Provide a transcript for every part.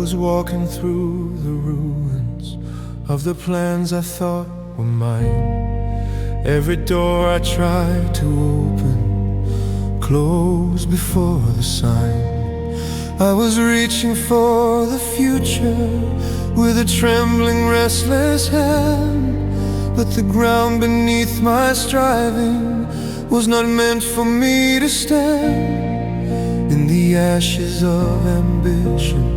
was walking through the ruins of the plans I thought were mine. Every door I tried to open closed before the sign. I was reaching for the future with a trembling, restless hand, but the ground beneath my striving was not meant for me to stand. In the ashes of ambition,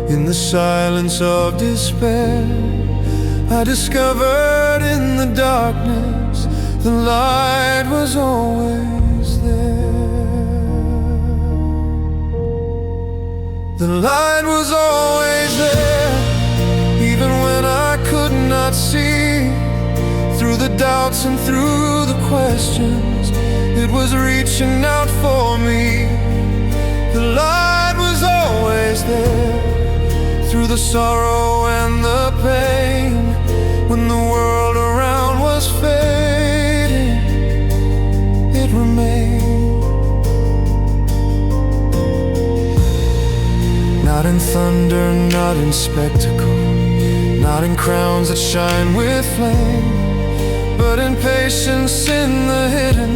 in the silence of despair, I discovered in the darkness the light was always there. The light was always there, even when I could not see. Through the doubts and through the questions, it was reaching out for me. The light was always there, through the sorrow and the pain. When the world around was fading, it remained. Not in thunder, not in spectacle, not in crowns that shine with flame, but in patience in the hidden,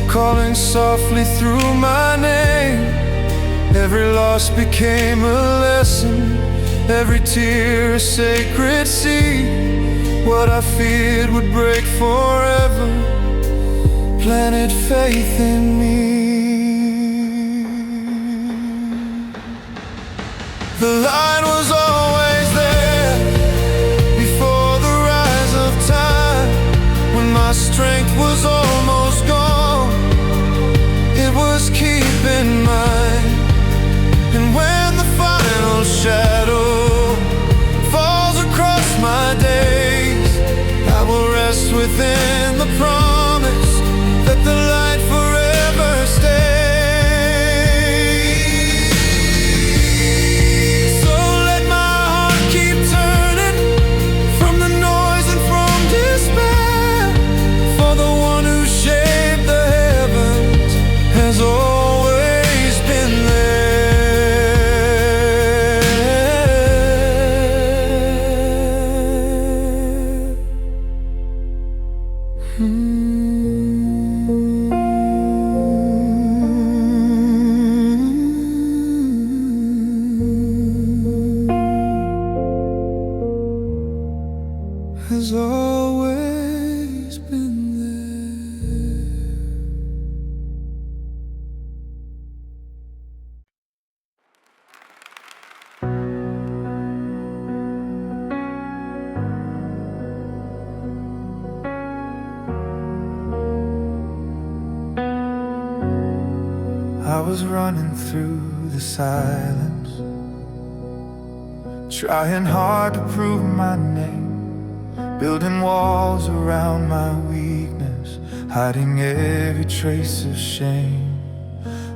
calling softly through my name. Every loss became a lesson, every tear a sacred seed. What I feared would break forever planted faith in me. The light was always there before the rise of time. When my strength was almost gone, it was keeping mine. And when the final shadow falls across my days, I will rest within the promise that the light forever stays. So let my heart keep turning from the noise and from despair, for the one who shaped the heavens has always been there. Has always been there. I was running through the silence, trying hard to prove my name, building walls around my weakness, hiding every trace of shame.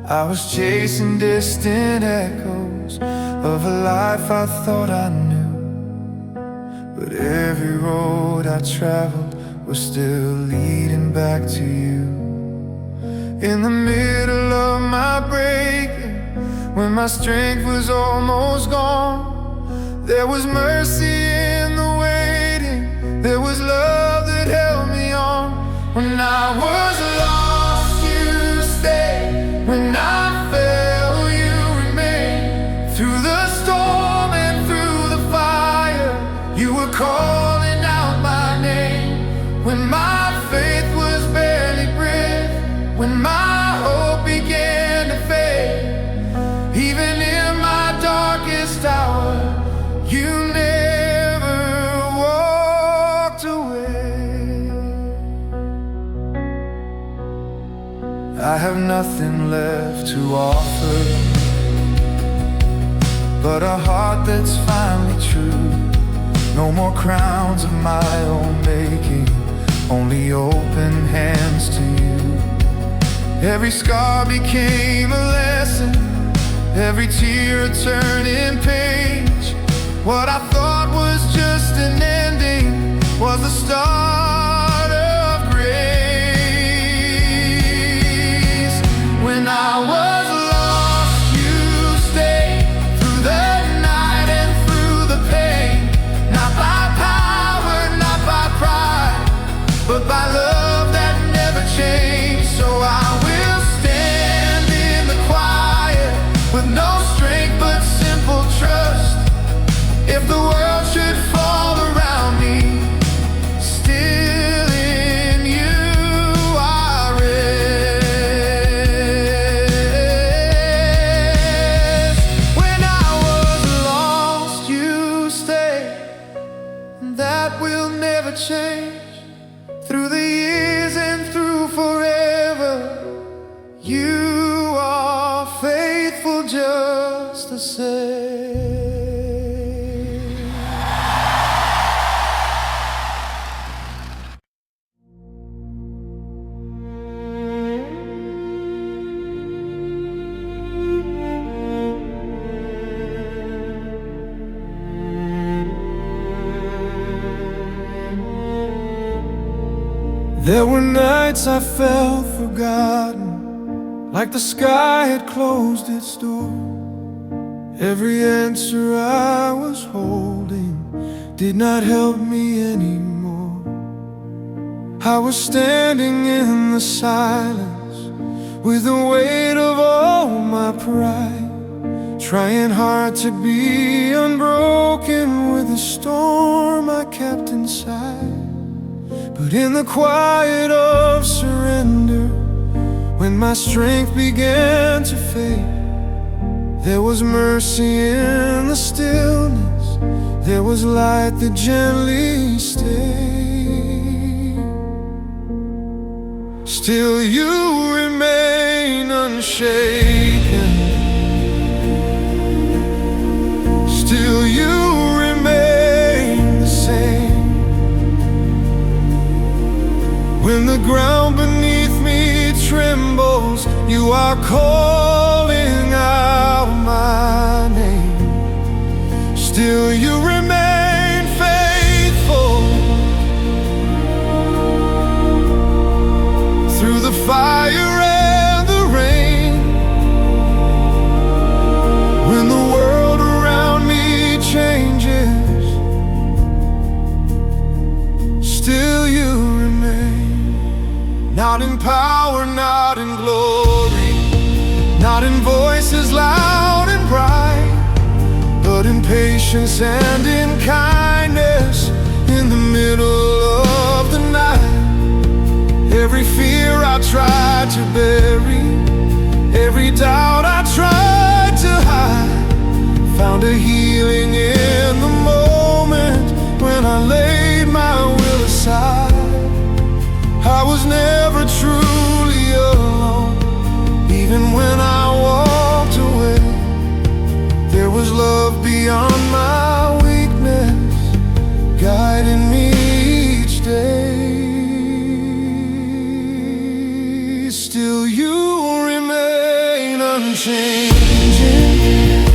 I was chasing distant echoes of a life I thought I knew, but every road I traveled was still leading back to you. In the middle of my breaking, when my strength was almost gone, there was mercy in the waiting, there was love that held me on. When I was lost, you stayed. When I fell, you remained. Through the storm and through the fire, you were calling out my name. When my faith was barely breath, when my hope began to fade, even in my darkest hour, you never walked away. I have nothing left to offer but a heart that's finally true. No more crowns of my own making, only open hands to you. Every scar became a lesson, every tear a turning page. What I thought was just an ending was the start of grace. When I was lost, you stayed. Through the night There were nights I felt forgotten, like the sky had closed its door. Every answer I was holding did not help me anymore. I was standing in the silence with the weight of all my pride, trying hard to be unbroken with the storm I kept inside. But in the quiet of surrender, when my strength began to fade, there was mercy in the stillness, there was light that gently stayed. Still you remain unshaken, still you remain the same. When the ground beneath me trembles, you are calling out my name. Still you remain faithful through the fire and the rain. When the world around me changes, still you remain. Not in power, not in glory, not in voices loud and bright, but in patience and in kindness, in the middle of the night. Every fear I tried to bury, every doubt I tried to hide, found a healing in the moment when I laid my will aside. I was never truly alone, even when I walked away. There was love beyond my weakness, guiding me each day. Still you remain unchanging.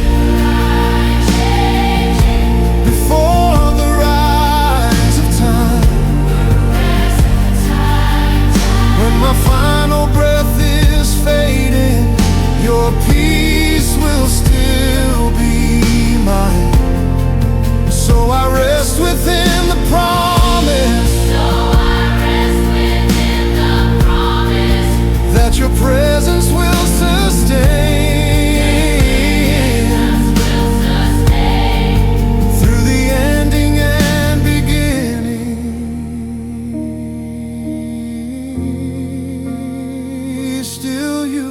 Before the rise of time, when my final breath is fading, your peace will still be mine. So I rest within the promise, that your presence will sustain. Through the ending and beginning, still you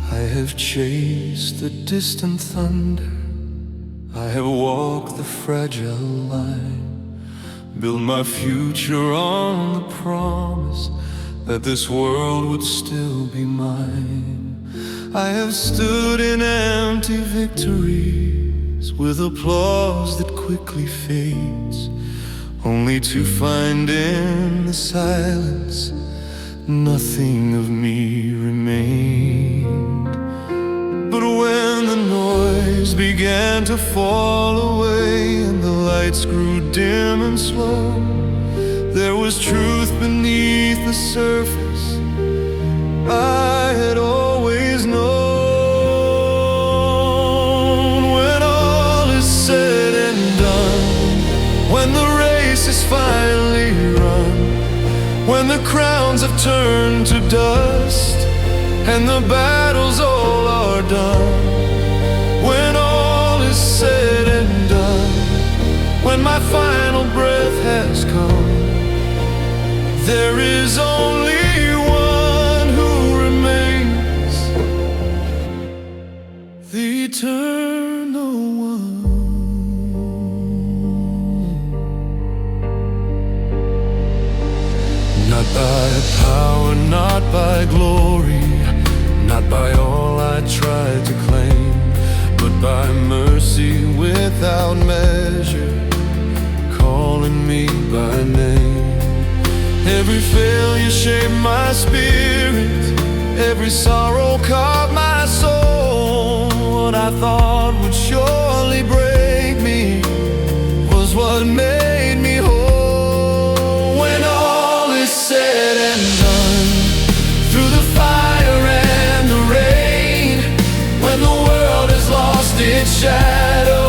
I have chased the distant thunder, I have walked the fragile line, built my future on the promise that this world would still be mine. I have stood in empty victories with applause that quickly fades, only to find in the silence nothing of me remained. But when the noise began to fall away and the lights grew dim and slow, there was truth beneath the surface I had always known. When all is said and done, when the race is finally run, when the crowns have turned to dust and the battles all are done, when all is said and done, when my final breath has come, there is only one who remains, the eternal one. by power, not by glory, not by all I tried to claim, but by mercy without measure, calling me by name. Every failure shaped my spirit, every sorrow carved my soul. What I thought would surely break me was what made me whole. When all is said and done, through the fire and the rain, when the world has lost its shadow,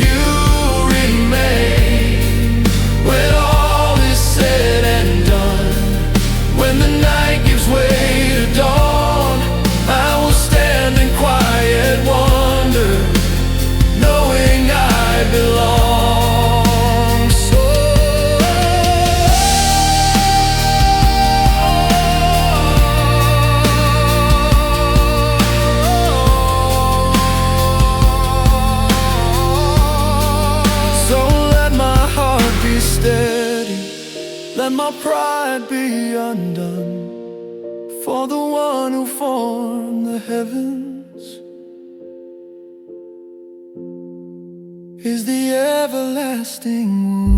you remain. When all is said and done, when the night gives way to dawn, I will stand in quiet wonder, knowing I belong. Let my pride be undone, for the one who formed the heavens is the everlasting one.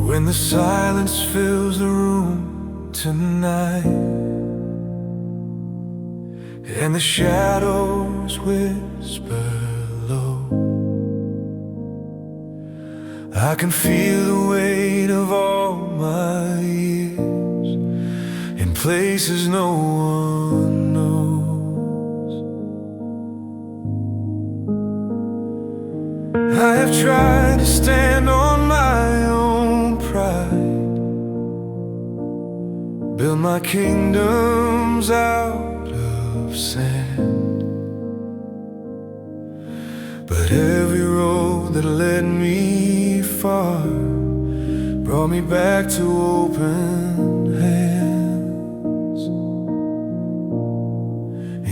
When the silence fills the room tonight, and the shadows whisper low, I can feel the weight of all my years in places no one knows. I have tried to stand on my own pride, build my kingdoms out of sand, but every road that led me far brought me back to open hands.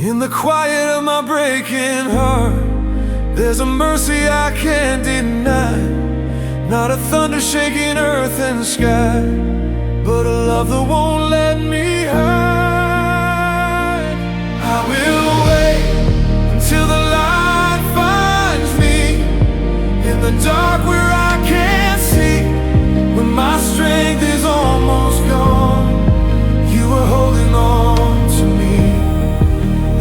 In the quiet of my breaking heart, there's a mercy I can't deny. Not a thunder shaking earth and sky, but a love that won't let me hide. I will wait until the light finds me in the dark where I can't see. When my strength is almost gone, you are holding on to me.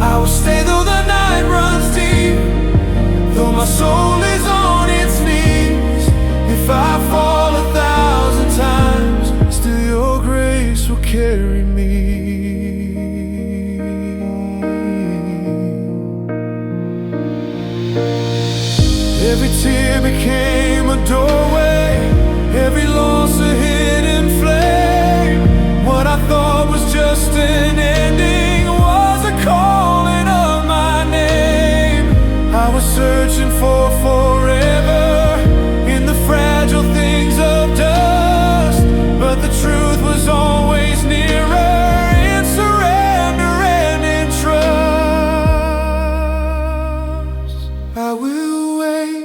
I will stay though the night runs deep, though my soul is on its knees. If I fall 1,000 times, still your grace will carry me. Every tear became a doorway, every loss a hidden flame. What I thought was just an ending was a calling of my name. I was searching for forever in the fragile things of dust, but the truth was always nearer in surrender and in trust. I will wait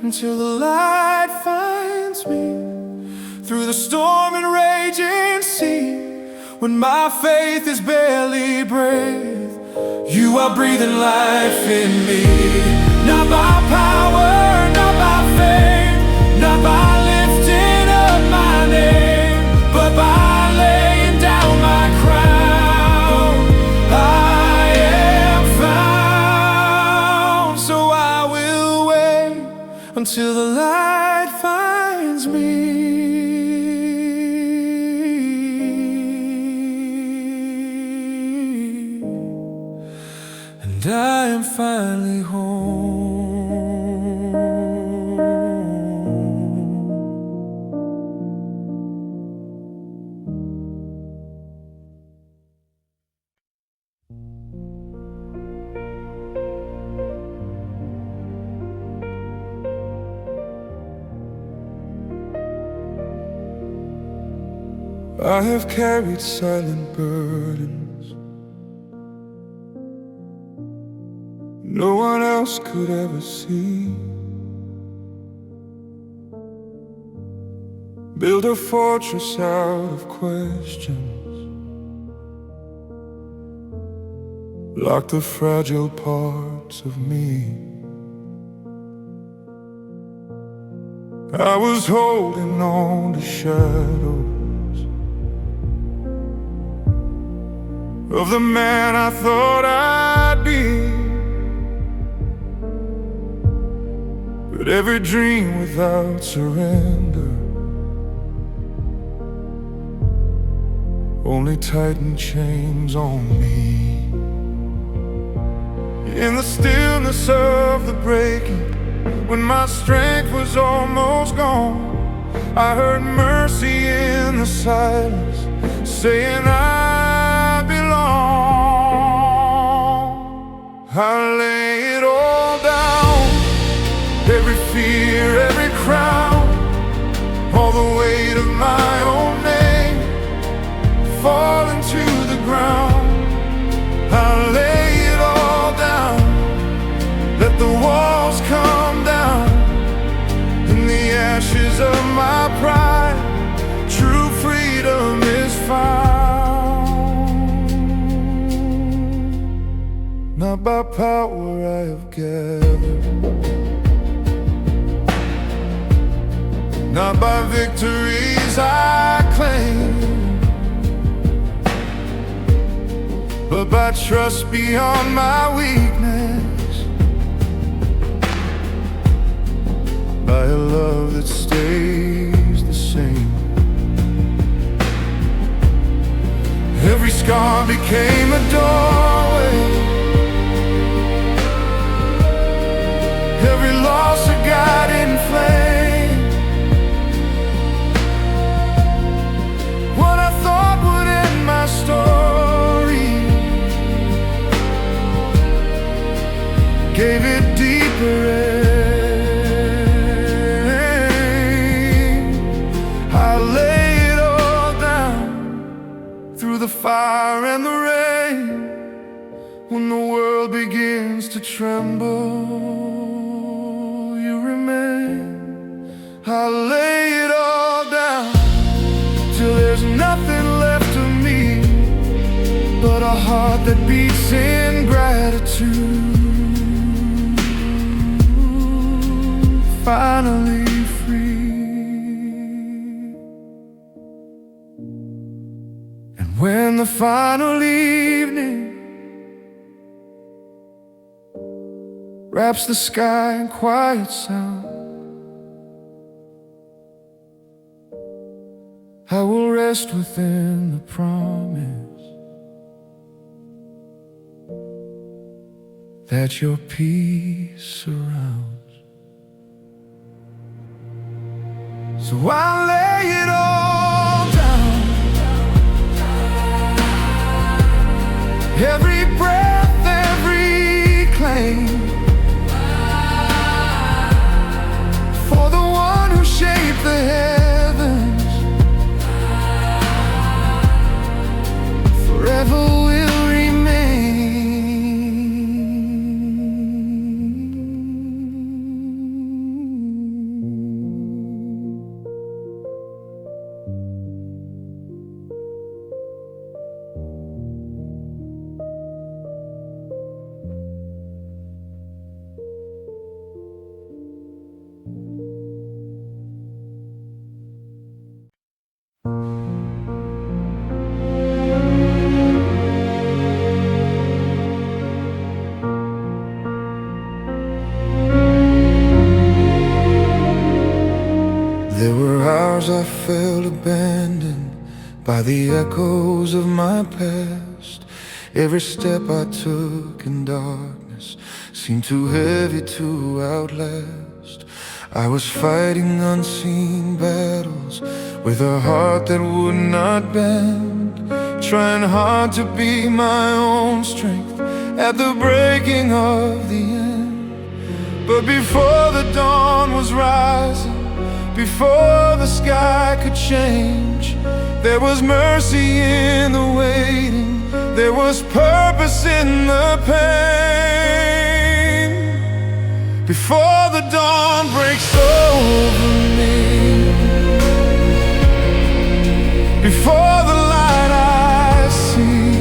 until the light finds me through the storm and raging sea. When my faith is barely breath, you are breathing life in me. Not by power, not by fame, not by lifting up my name, but by laying down my crown, I am found. So I will wait until the light finds me, and I am finally home. I have carried silent burdens no one else could ever see. Build a fortress out of questions, lock the fragile parts of me. I was holding on to shadows of the man I thought I'd be, but every dream without surrender only tightened chains on me. In the stillness of the breaking, when my strength was almost gone, I heard mercy in the silence saying I belong. I lay it all down, every fear, every crown, all the weight of my own name falling to the ground. I lay it all down, let the walls come down. In the ashes of my pride, true freedom is found. Not by power I have gathered, not by victories I claim, but by trust beyond my weakness, by a love that stays the same. Every scar became a doorway, every loss a guiding flame. What I thought would end my story gave it deeper aim. I lay it all down through the fire and the rain. When the world begins to tremble, you remain. I lay it all down till there's nothing left of me but a heart that beats in gratitude. Finally free. And when the final evening wraps the sky in quiet sound, I will rest within the promise that your peace surrounds. So I lay it all down, every breath, every claim, for the one who shaped the heavens, forever will remain. There were hours I felt abandoned by the echoes of my past. Every step I took in darkness seemed too heavy to outlast. I was fighting unseen battles with a heart that would not bend, trying hard to be my own strength at the breaking of the end. But before the dawn was rising, before the sky could change, There was mercy in the waiting, there was purpose in the pain. Before the dawn breaks over me, before the light I see,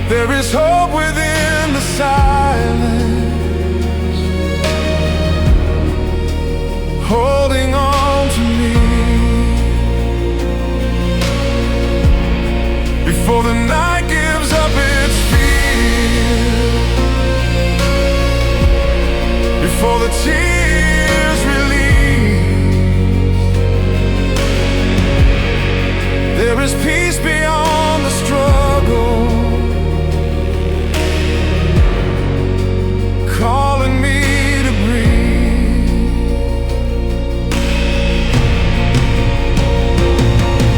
there is hope within the silence, holding on to me. Before the night gives up its fear, before the tears release, there is peace beyond the struggle, calling me to breathe.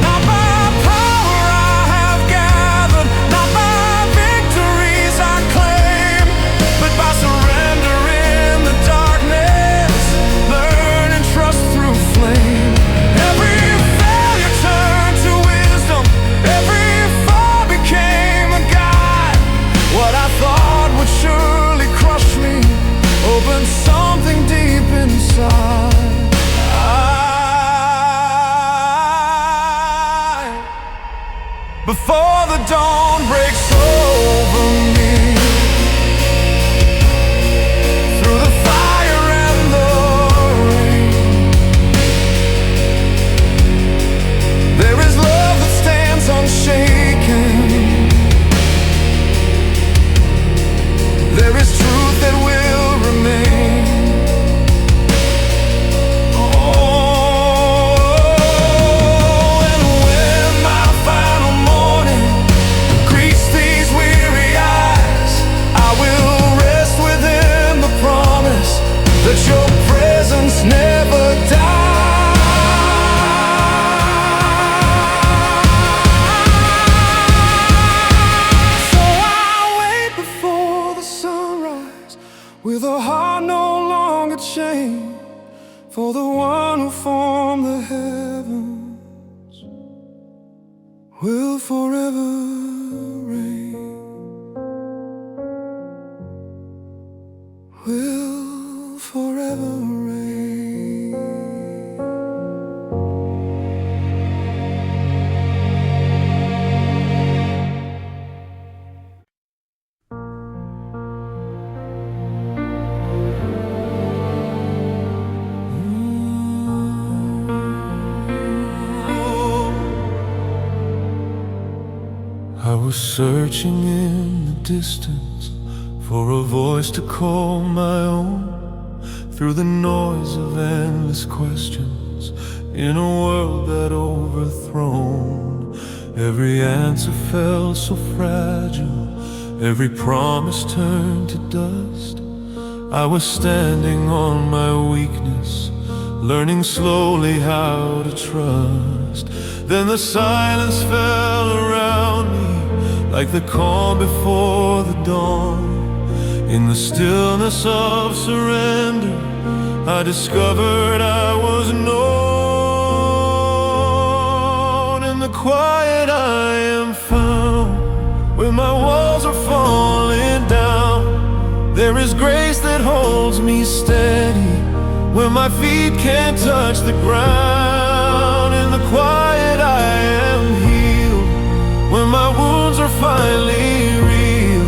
Not by power I have gathered, not by victories I claim, but by surrender in the darkness, learn and trust through flame. Every failure turned to wisdom, every fall became a guide. What I thought would surely crush me opened something deep inside. Before the dawn breaks over me, through the fire and the rain, there is love that stands unshaken. There is truth that will remain. Oh, and when my final morning greets these weary eyes, I will rest within the promise that your presence never dies. So I wait before the sunrise, with a heart no longer chained, for the one who formed the heavens will forever reign, will forever reign. I was searching in the distance for a voice to call my own, through the noise of endless questions, in a world that overthrown. Every answer felt so fragile, every promise turned to dust. I was standing on my weakness, learning slowly how to trust. Then the silence fell around me, like the calm before the dawn. In the stillness of surrender, I discovered I was known. In the quiet I am found, when my walls are falling down. There is grace that holds me steady, when my feet can't touch the ground. In the quiet I am healed, when my wounds are finally real.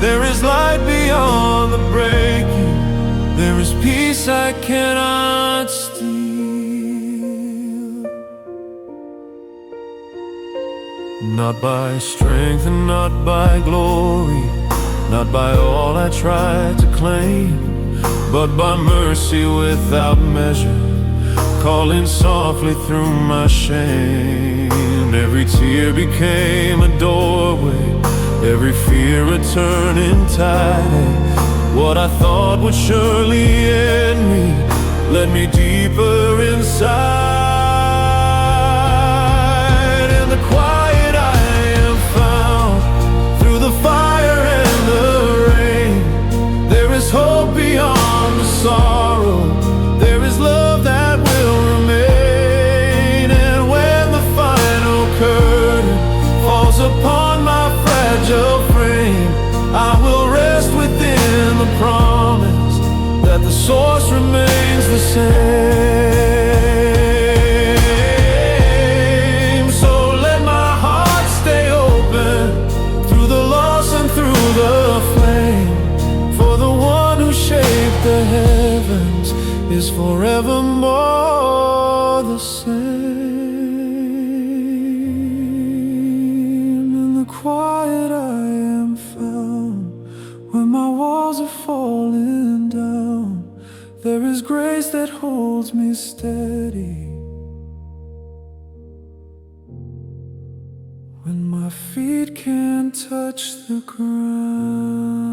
There is light beyond the breaking, there is peace I cannot steal. Not by strength and not by glory, not by all I tried to claim, but by mercy without measure, calling softly through my shame. Every tear became a doorway, every fear a turning tide. What I thought would surely end me led me deeper inside. In the quiet I am found, through the fire and the rain. There is hope beyond the sorrow, there is love that will remain. quiet I am found. When my walls are falling down, there is grace that holds me steady. When my feet can't touch the ground.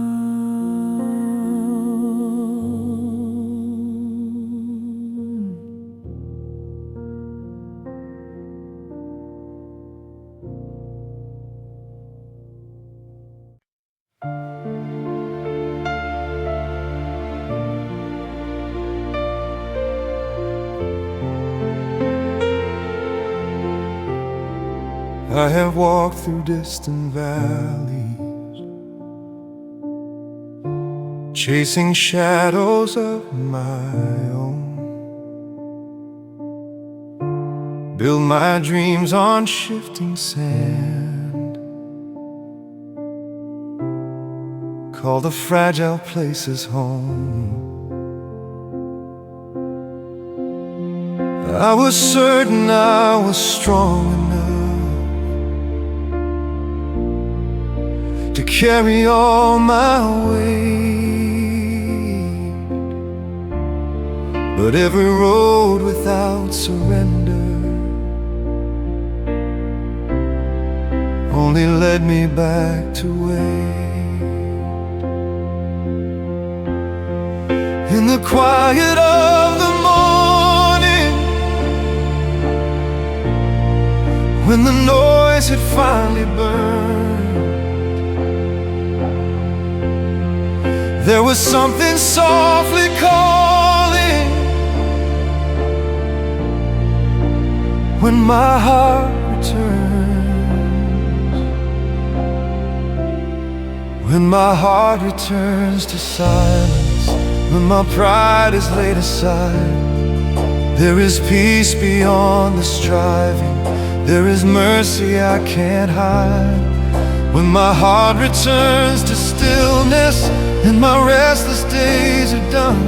I have walked through distant valleys, chasing shadows of my own. Build my dreams on shifting sand, call the fragile places home. I was certain I was strong enough to carry all my weight, but every road without surrender only led me back to wait. In the quiet of the morning, when the noise had finally burned, there was something softly calling. When my heart returns, when my heart returns to silence, when my pride is laid aside, there is peace beyond the striving, there is mercy I can't hide. When my heart returns to stillness and my restless days are done,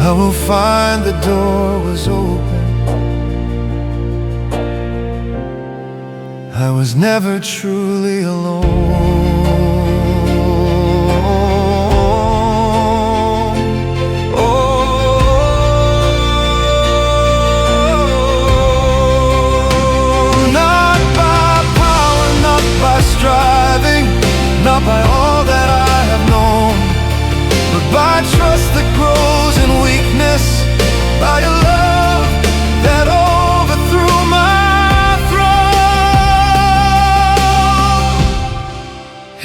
I will find the door was open. I was never truly alone. Not by all that I have known, but by trust that grows in weakness, by a love that overthrew my throne.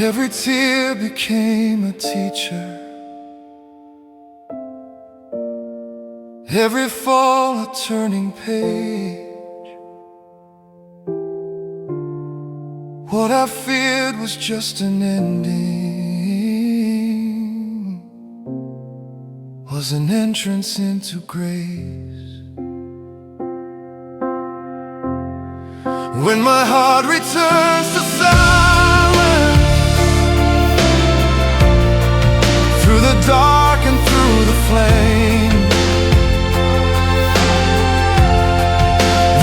Every tear became a teacher, every fall a turning page. What I feared was just an ending, was an entrance into grace. When my heart returns to silence, through the dark and through the flame,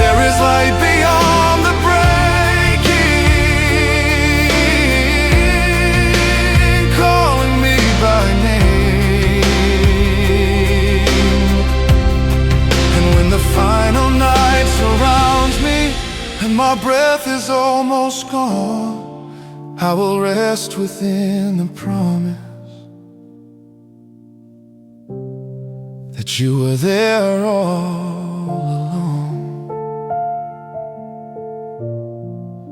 there is light beyond the by name. And when the final night surrounds me and my breath is almost gone, I will rest within the promise that you were there all along.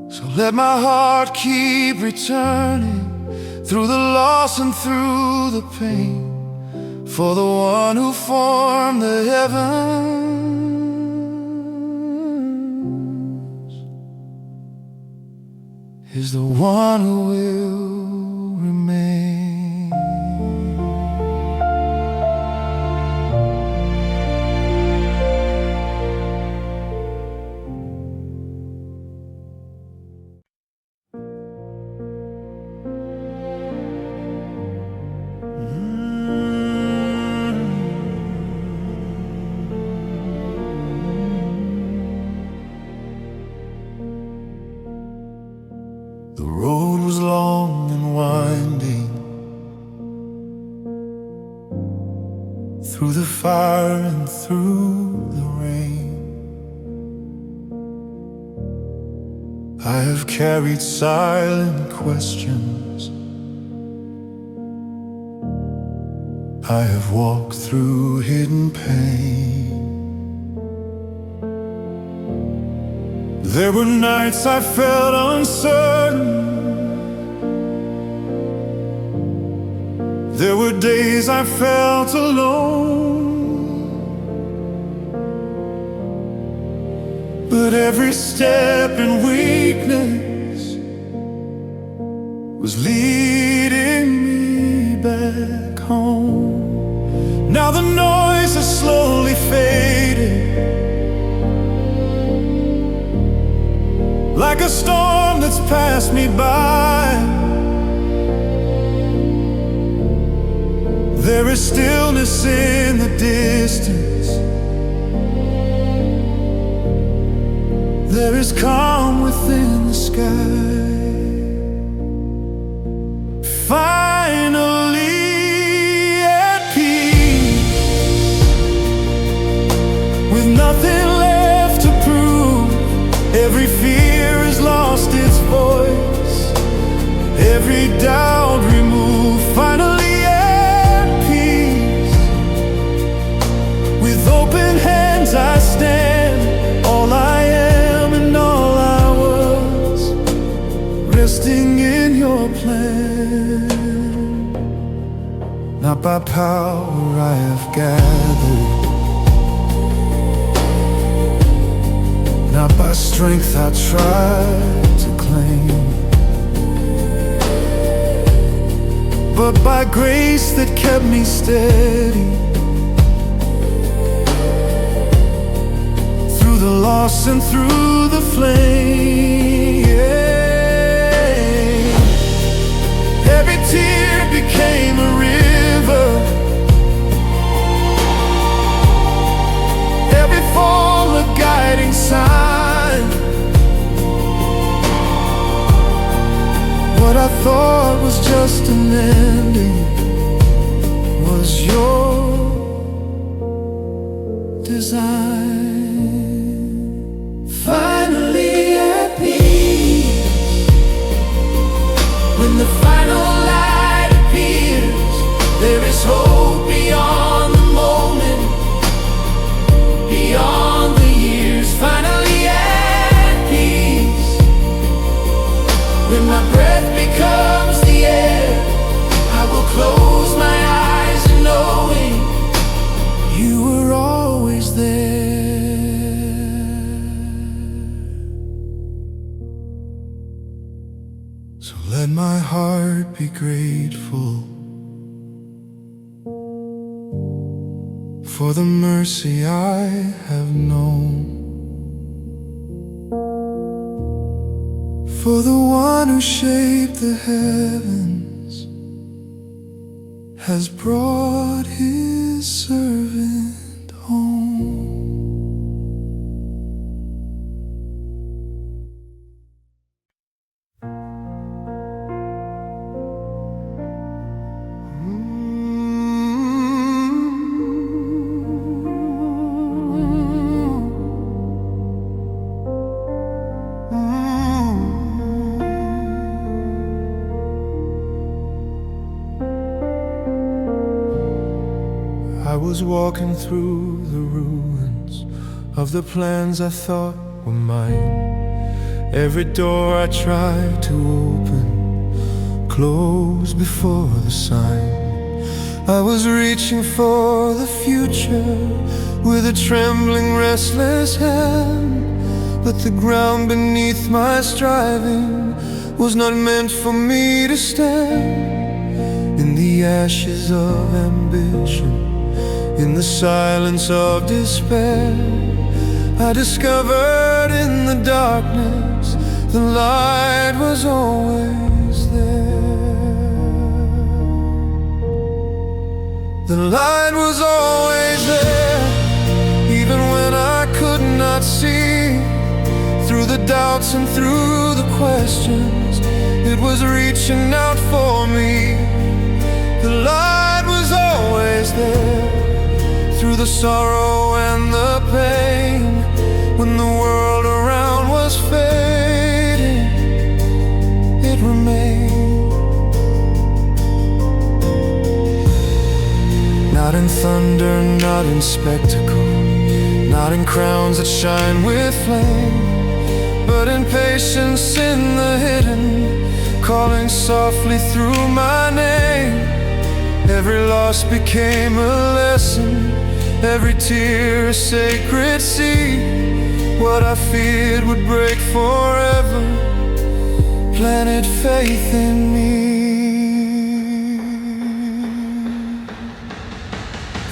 So let my heart keep returning through the loss and through the pain, for the one who formed the heavens is the one who will remain. The I have carried silent questions. I have walked through hidden pain. There were nights I felt uncertain. There were days I felt alone. But every step in weakness was leading me back home. Now the noise has slowly faded, like a storm that's passed me by. There is stillness in the distance. There is calm within the sky. Finally at peace, with nothing left to prove. Every fear has lost its voice, every doubt removed. Finally at peace, with open hands I stand. All I am and all I was, resting in your plan. Not by power I have gathered, not by strength I tried to claim, but by grace that kept me steady. Through the loss and through the flame, every tear became a river. Every fall a guiding sign. What I thought was just an ending was your design. Finally at peace, when the final light appears, there is hope beyond the moment, beyond the years. Finally at peace, when my breath becomes the air, I will close my eyes and knowing you were always there. So let my heart be grateful for the mercy I have known, for the one who shaped the heavens has brought his servant home. I was walking through the ruins of the plans I thought were mine. Every door I tried to open closed before the sign. I was reaching for the future with a trembling, restless hand, but the ground beneath my striving was not meant for me to stand. In the ashes of ambition, in the silence of despair, I discovered in the darkness the light was always there. The light was always there, even when I could not see. Through the doubts and through the questions, it was reaching out for me. The light was always there, through the sorrow and the pain, when the world around was fading. in spectacle, not in crowns that shine with flame, but in patience in the hidden, calling softly through my name. Every loss became a lesson, every tear a sacred seed. What I feared would break forever planted faith in me.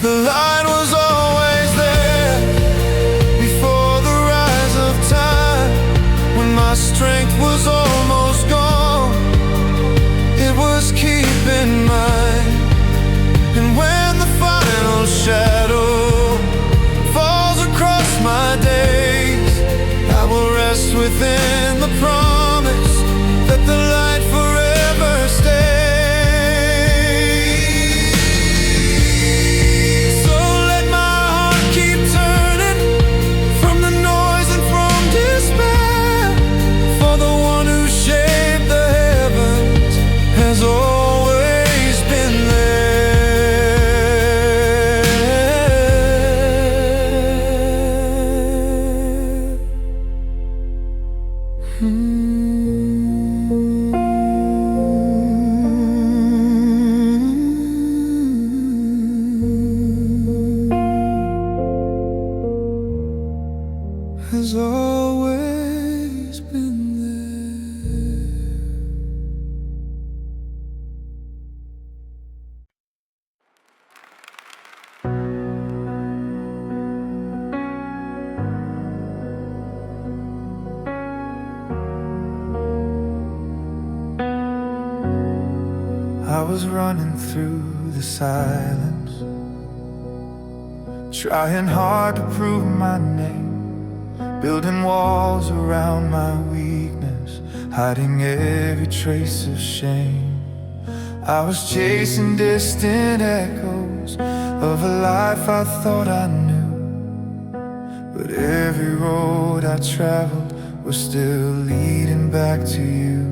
The light was always there before the rise of time. When my strength was almost gone, it was keeping mine. And when the final shadow falls across my days, I will rest within the promise that the light forever stays. So let my heart keep turning from the noise and from despair, for the one who shaped the heavens has always been there. Has always been there. I was running through the silence, trying hard to prove my name, building walls around my weakness, hiding every trace of shame. I was chasing distant echoes of a life I thought I knew, but every road I traveled was still leading back to you.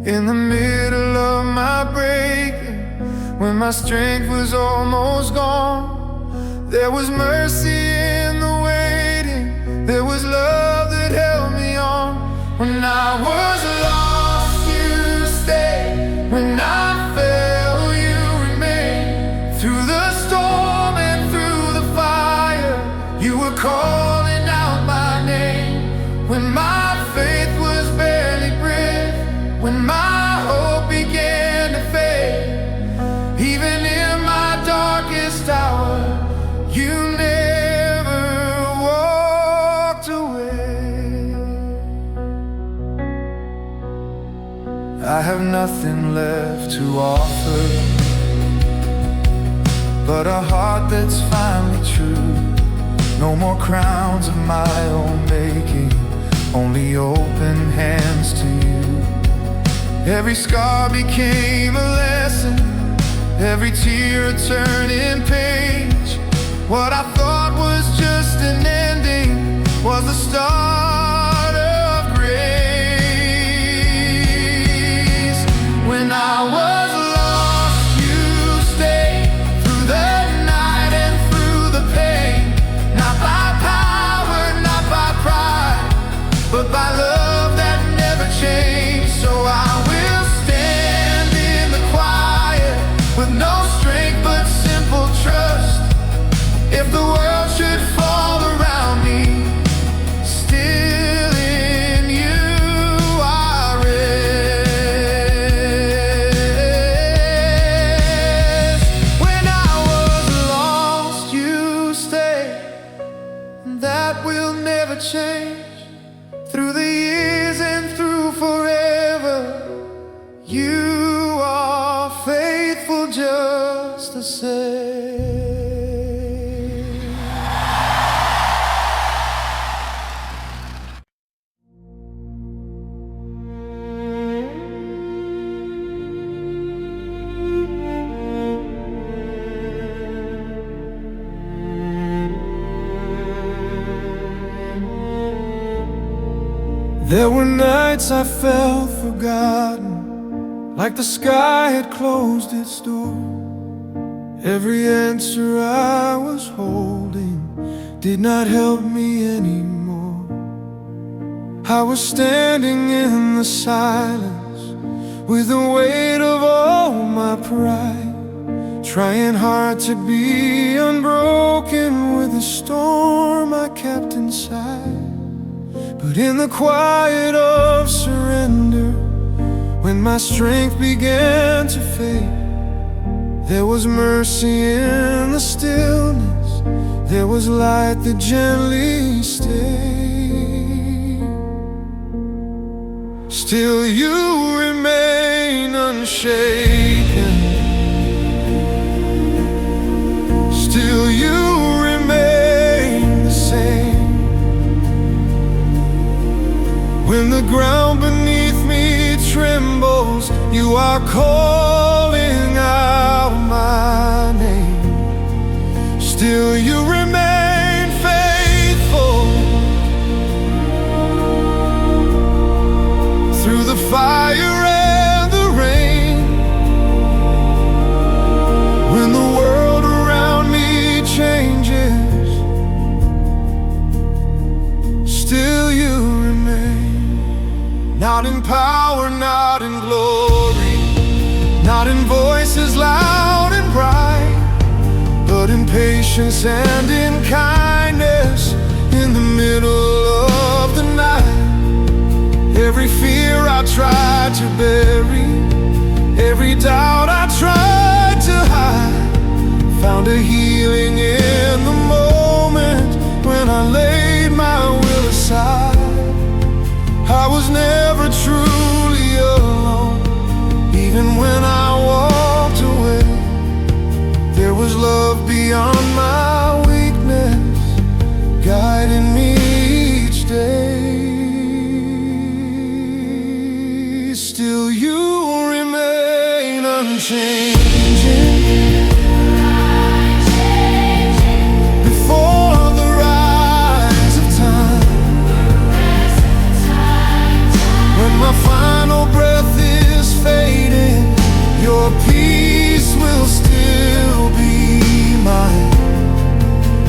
In the middle of my breaking, when my strength was almost gone, there was mercy in the waiting, there was love that held me on. When I was lost, you stayed. When I fell, you remained. Through the storm and through the fire, you were calling out my name. When my faith was barely breath, when my hope began to fade, even in my darkest hour, you never walked away. I have nothing left to offer but a heart that's finally true. No more crowns of my own making, only open hands to you. Every scar became a lesson, every tear a turning page. What I thought was just an ending was the start of grace. When I was lost, you stayed through the night and through the pain. Not by power, not by pride, but by love that never changed. So I will stand in the quiet with no strength but simple trust. If the world should fall around me, still in you I rest. When I was lost, you stayed, and that will never change. Through the years and through forever, you are faithful just the same. There were nights I felt forgotten, like the sky had closed its door, Every answer I was holding did not help me anymore. I was standing in the silence with the weight of all my pride, trying hard to be unbroken with the storm I kept inside. But in the quiet of surrender, when my strength began to fade, there was mercy in the stillness, there was light that gently stayed. Still you remain unshaken, still you remain the same. When the ground beneath me trembles, you are calling out my name. Still you remain faithful through the fire and the rain. When the world around me changes, still you remain. Not in power, not in glory, not in voices loud and bright, but in patience and in kindness, in the middle of the night. Every fear I tried to bury, every doubt I tried to hide, found a healing in the moment when I laid my will aside. I was never truly alone, even when I walked away. There was love beyond my weakness, guiding me each day. Still you remain unchanging. Before the rise of time, when my final breath is fading, your peace will still be mine.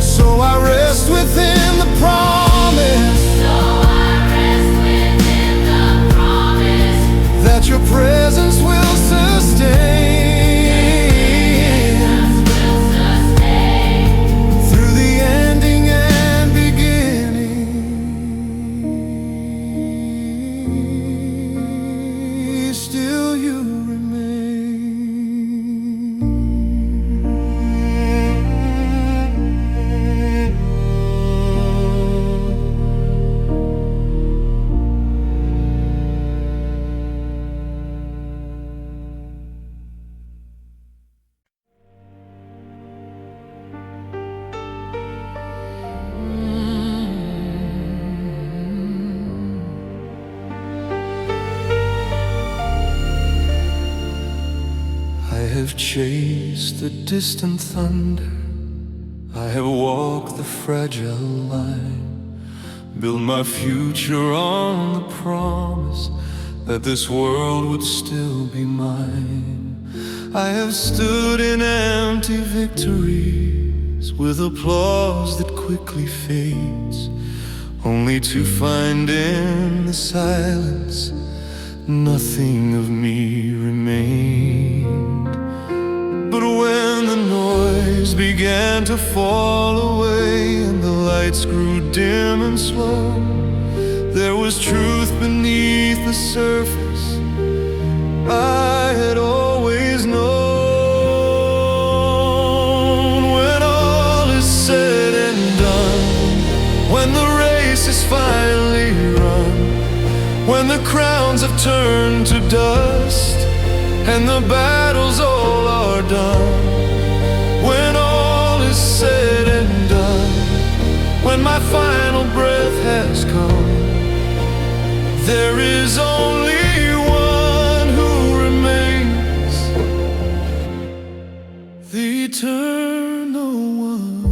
So I rest within the promise, that your presence will sustain. Through the ending and beginning, still you remain. I have chased the distant thunder, I have walked the fragile line, built my future on the promise that this world would still be mine. I have stood in empty victories with applause that quickly fades, only to find in the silence nothing of me remained. But when the noise began to fall away and the lights grew dim and slow, there was truth beneath the surface I had always known. When all is said and done, when the race is finally run, when the crowns have turned to dust and the battles all are done, when all is said and done, when my final breath has come, there is only one who remains, the eternal one.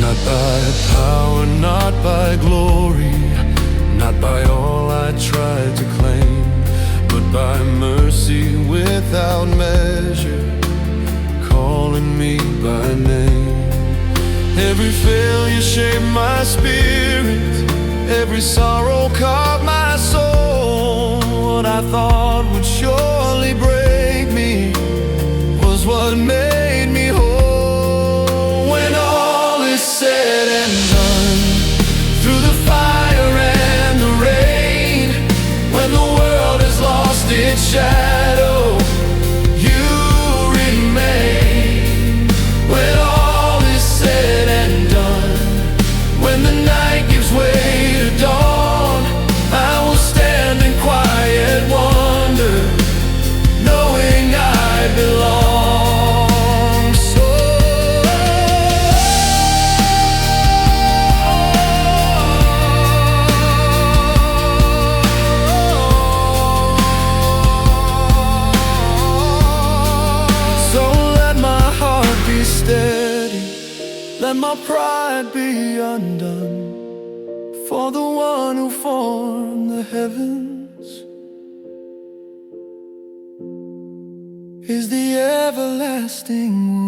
Not by power, not by glory, not by all I tried to claim, by mercy without measure, calling me by name. Every failure shaped my spirit, every sorrow caught my soul. What I thought would surely break me was what made me whole. When all is said and done, through the fire and the rain, when the world has lost its shadow, you remain. When all is said and done, when the night gives way to dawn, I will stand in quiet wonder, knowing I belong. Let my pride be undone for the one who formed the heavens is the everlasting one.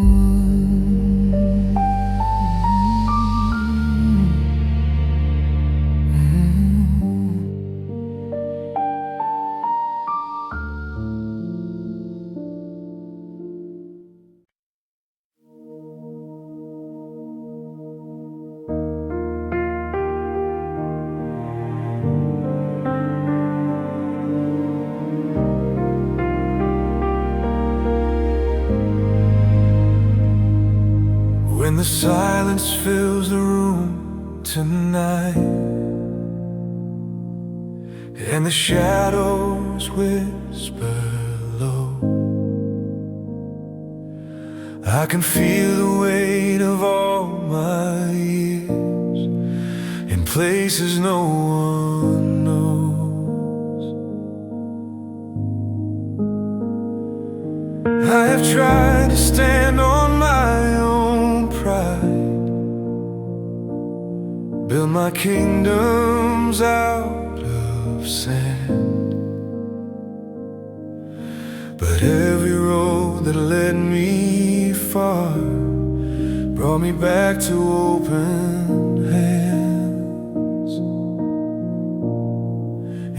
When the silence fills the room tonight, and the shadows whisper low, I can feel the weight of all my years in places no one knows. I have tried to stand on my own pride, build my kingdoms out of sand, but every road that led me far brought me back to open hands.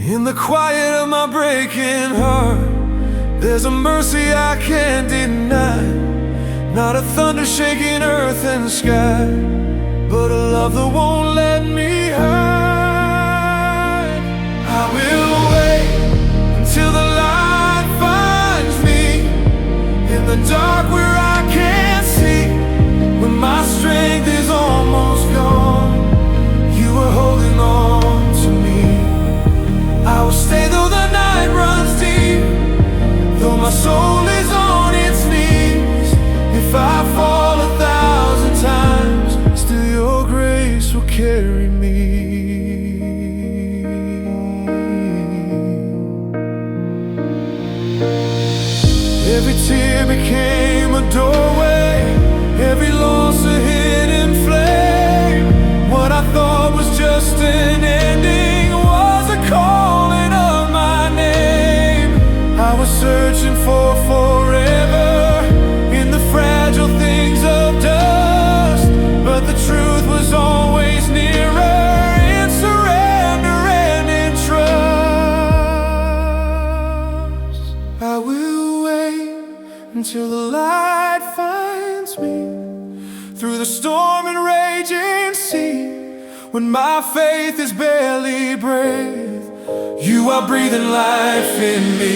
In the quiet of my breaking heart, there's a mercy I can't deny. Not a thunder shaking earth and sky, but a love that won't let me hide. I will wait until the light finds me in the dark where I can't see. When my strength is almost gone, you are holding on to me. I will stay though the night runs deep, though my soul is on its knees. If I fall 1,000 times, still your grace will carry me. Every tear became a doorway, every loss a hidden flame. What I thought was just an ending was a calling of my name. I was searching for forever in the fragile things of dust, but the truth was always nearer in surrender and in trust. I will wait until the light finds me through the storm and raging sea. When my faith is barely breath, you are breathing life in me.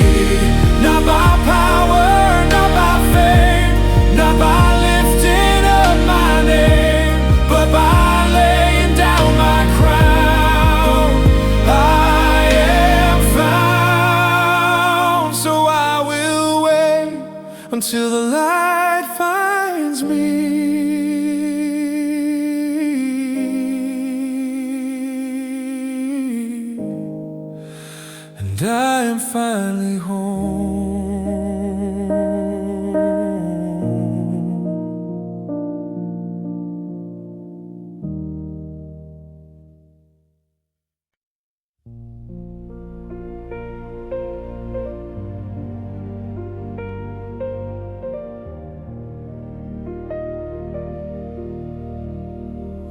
Not by power, not by fame, not by lifting up my name, but by laying down my crown. I am found, so I will wait until the light finds me. And I am finally home.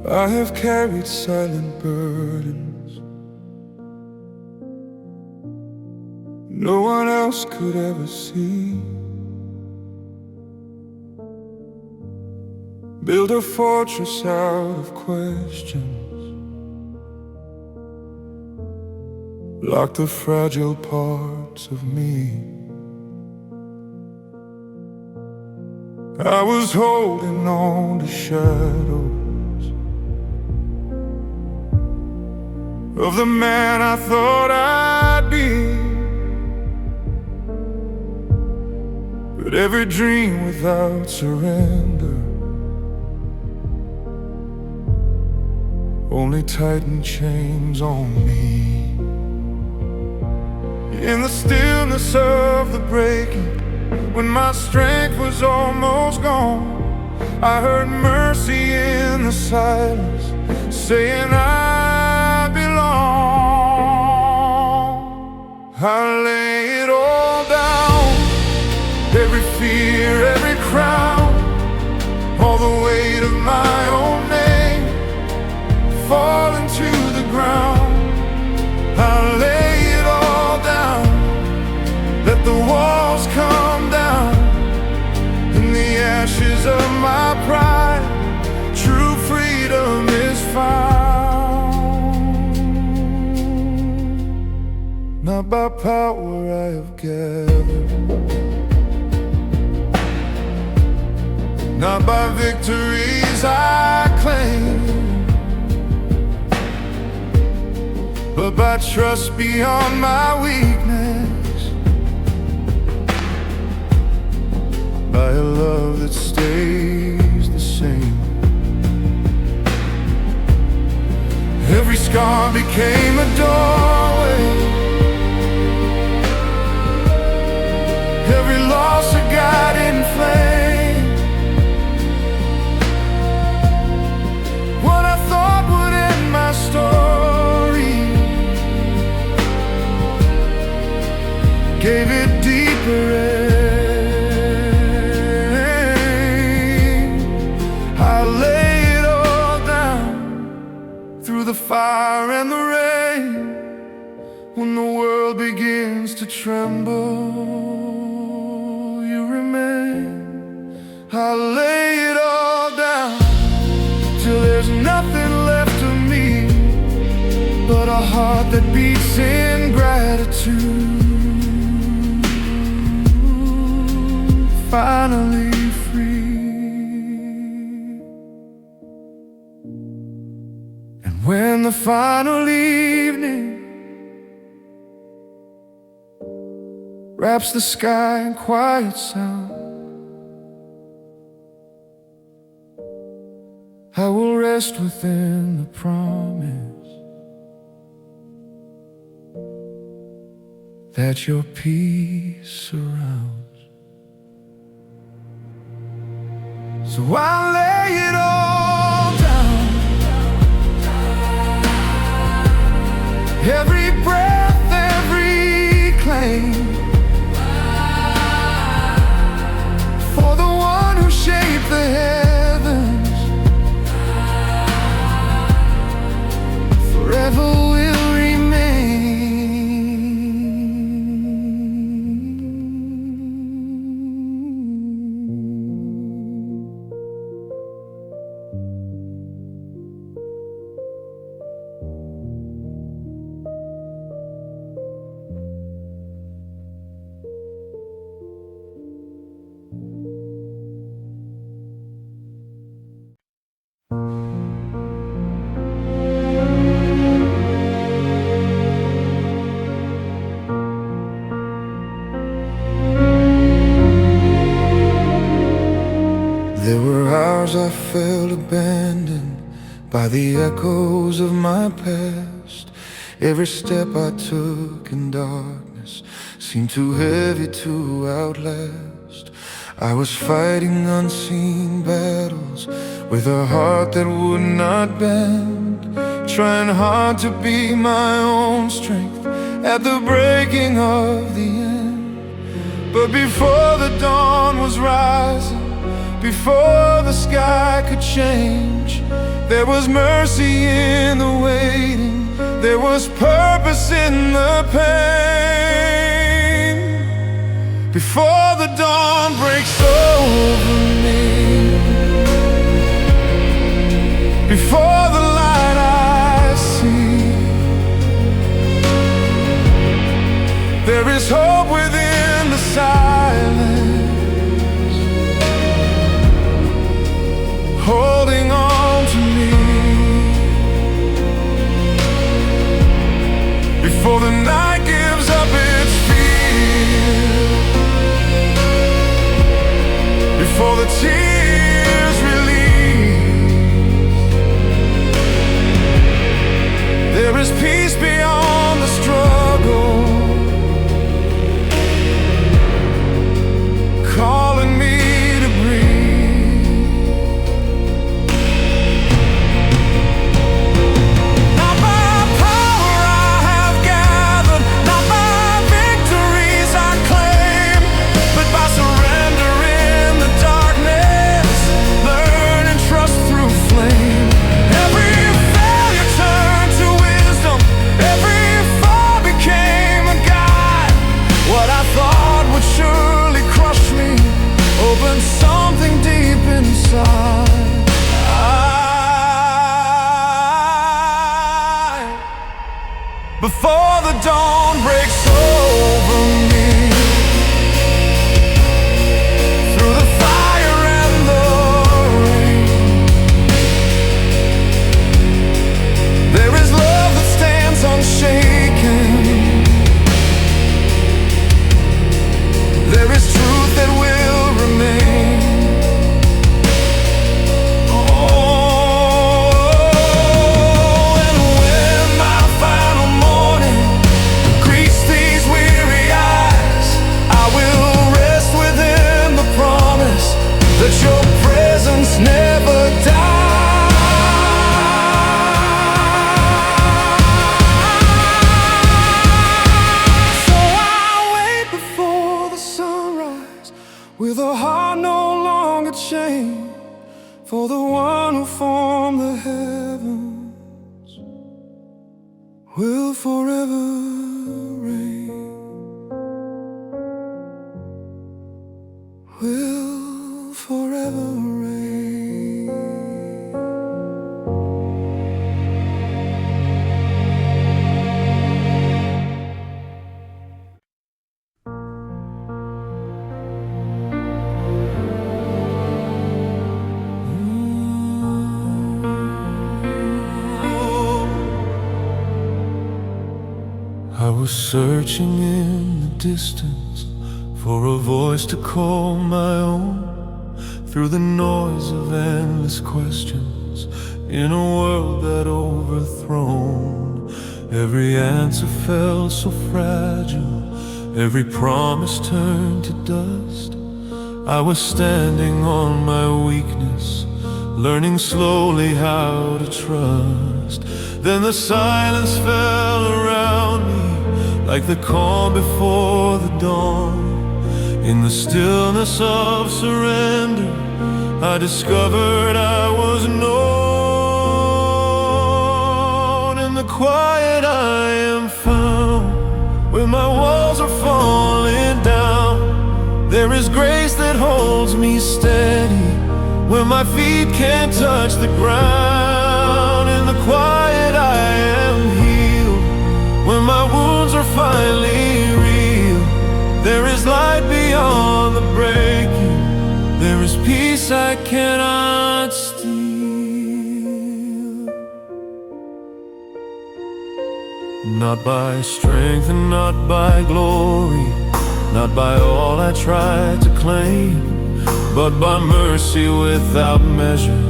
I have carried silent burdens no one else could ever see. Build a fortress out of questions, lock the fragile parts of me. I was holding on to shadows of the man I thought I'd be, but every dream without surrender only tightened chains on me. In the stillness of the breaking, when my strength was almost gone, I heard mercy in the silence saying I belong. I lay it all down, every fear, every crown, all the weight of my own name falling to the ground. I lay it all down, let the walls come down. In the ashes of my pride, true freedom is found. Not by power I have gathered, not by victories I claim, but by trust beyond my weakness, by a love that stays the same. Every scar became a doorway, every loss a guiding flame. What I thought would end my story gave it deeper aim. I lay it all down through the fire and the rain. When the world begins to tremble, you remain. I lay it all down till there's nothing left of me but a heart that beats in gratitude. Finally free. And when the final evening wraps the sky in quiet sound, I will rest within the promise that your peace surrounds. So I lay it all down, every breath, every claim, for the one who shaped the heavens, forever will remain. There were hours I felt abandoned by the echoes of my past. Every step I took in darkness seemed too heavy to outlast. I was fighting unseen battles with a heart that would not bend, trying hard to be my own strength at the breaking of the end. But before the dawn was rising, before the sky could change, There was mercy in the waiting, there was purpose in the pain. Before the dawn breaks over me, before the light I see, there is hope within the silence, holding on to me. Before the night gives up its fear, before the tears release, there is peace beyond the struggle, calling me to breathe. Not by power I have gathered, not by victories I claim, but by surrender in the darkness, learn and trust through flame. Every failure turned to wisdom, every fall became a guide. What I thought would surely crush me opened something deep inside. Before the dawn breaks over me, through the fire and the rain, there is love that stands unshaken. There is truth that will remain. Oh, and when my final morning greets these weary eyes, I will rest within the promise that your presence never dies. So I wait before the sunrise, with a heart no longer chained, for the one who formed the heavens will forever reign, will forever reign. I was searching in the distance for a voice to call my own, through the noise of endless questions, in a world that overthrown. Every answer felt so fragile, every promise turned to dust. I was standing on my weakness, learning slowly how to trust. Then the silence fell around me, like the calm before the dawn. In the stillness of surrender, I discovered I was known. In the quiet I am found, when my walls are falling down. There is grace that holds me steady, when my feet can't touch the ground. In the quiet I am healed, when my wounds are finally real. There is light beyond the breaking, there is peace I cannot steal. Not by strength and not by glory, not by all I tried to claim, but by mercy without measure,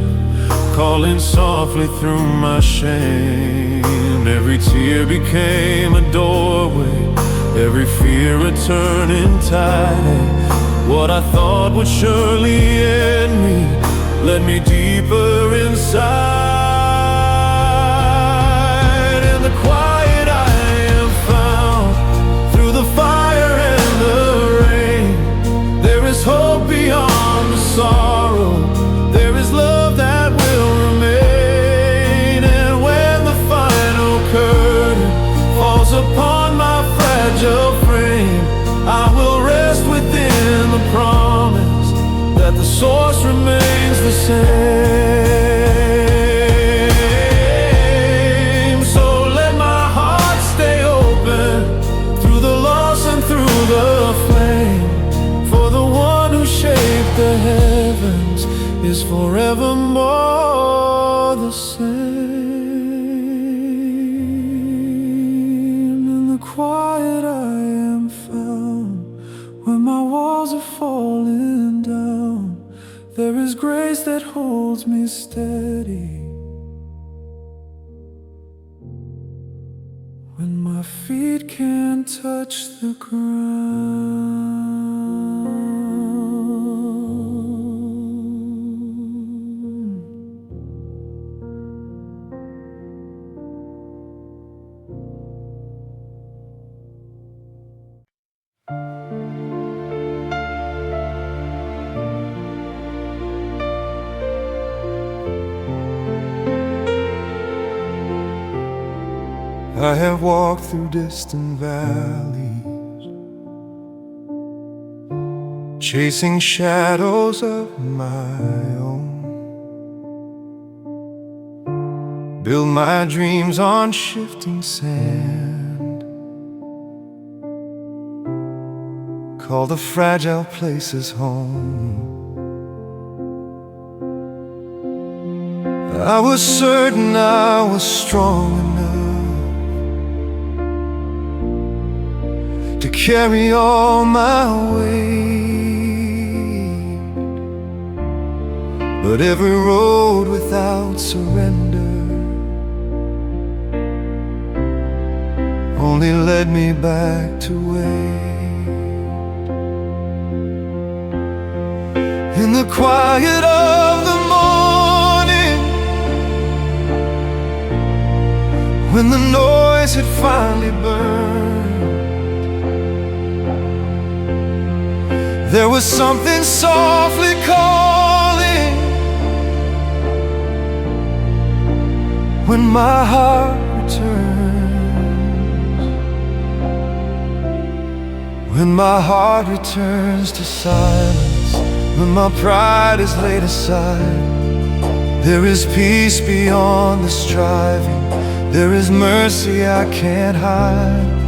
calling softly through my shame. Every tear became a doorway, every fear a turning tide. What I thought would surely end me led me deeper inside. In the quiet I am found, through the fire and the rain. There is hope beyond the sorrow, there is love that will remain. the same. In the quiet I am found. When my walls are falling down, there is grace that holds me steady. When my feet can't touch the ground. I have walked through distant valleys, chasing shadows of my own. Build my dreams on shifting sand, call the fragile places home. I was certain I was strong enough to carry all my weight, but every road without surrender only led me back to wait. In the quiet of the morning, when the noise had finally burned, there was something softly calling. When my heart returns, when my heart returns to silence, when my pride is laid aside, there is peace beyond the striving, there is mercy I can't hide.